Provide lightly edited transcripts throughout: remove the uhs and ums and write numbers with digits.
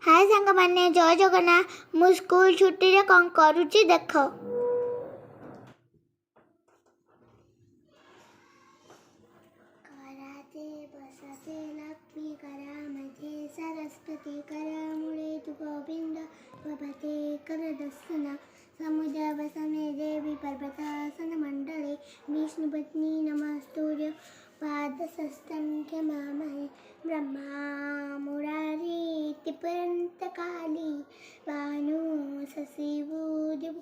हाय सांग मैंने जय जगन्नाथ मु स्कूल छुट्टी रे कौन करूची देख कराते बसते लक्ष्मी करा मध्ये सरस्वती करा मुळे तू गोविंद बभते कर दर्शन समुद्र वसने देवी पर्वतासन मंडले विष्णुपत्नी नमस्तुर्य पादसस्तं क्षमामहे ब्रह्मा मुरारी त्रिपुरन्तकाली भानु शशिबुधकालुदस्य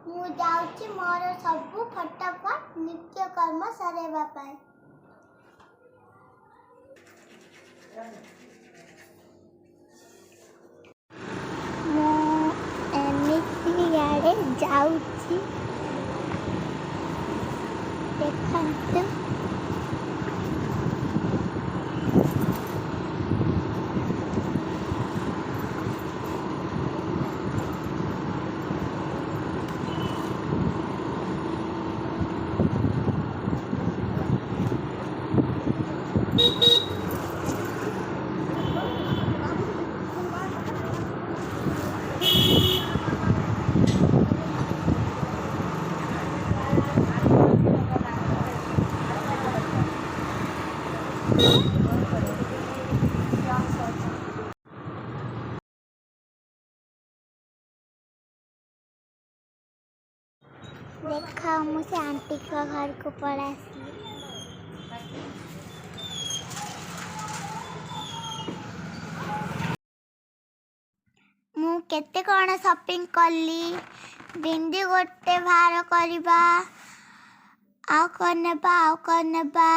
मु जाउची मोर सबु फटाफट नित्य कर्म सरेवा पाए मु एमिति यारे जाउची देखंतु देखा मुझे आंटी का घर को पड़ा मु केते कौन शॉपिंग करली बिंदी गोटे बाहर करवा आउ कौन नेबा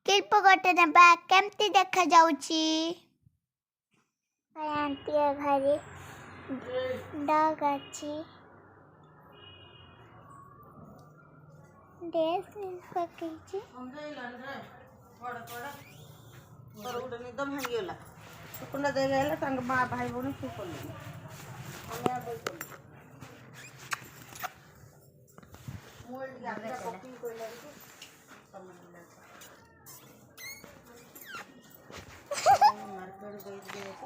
क्लिप गोटे नेबा केमती देखा जाउची आंटी घरे डॉग अच्छी ड्रेस पकईची निद भांगीगला सुकुंडा देगा माँ भाई भौणी शु कल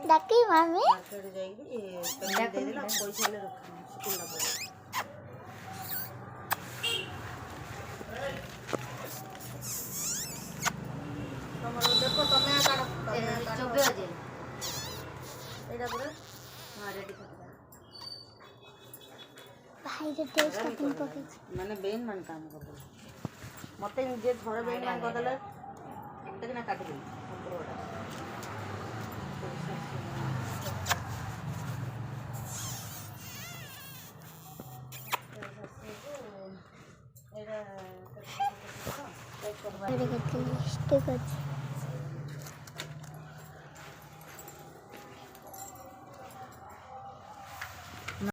डाकी मम्मी पैसा ले रख सुकुंडा देखो तुम्हें भाई जो ड्रेस शॉपिंग पकईची माने बेन मान काम कर मते जे थोड़े बेन मान कर देले तक ना काट दे लिपस्टिक अच्छी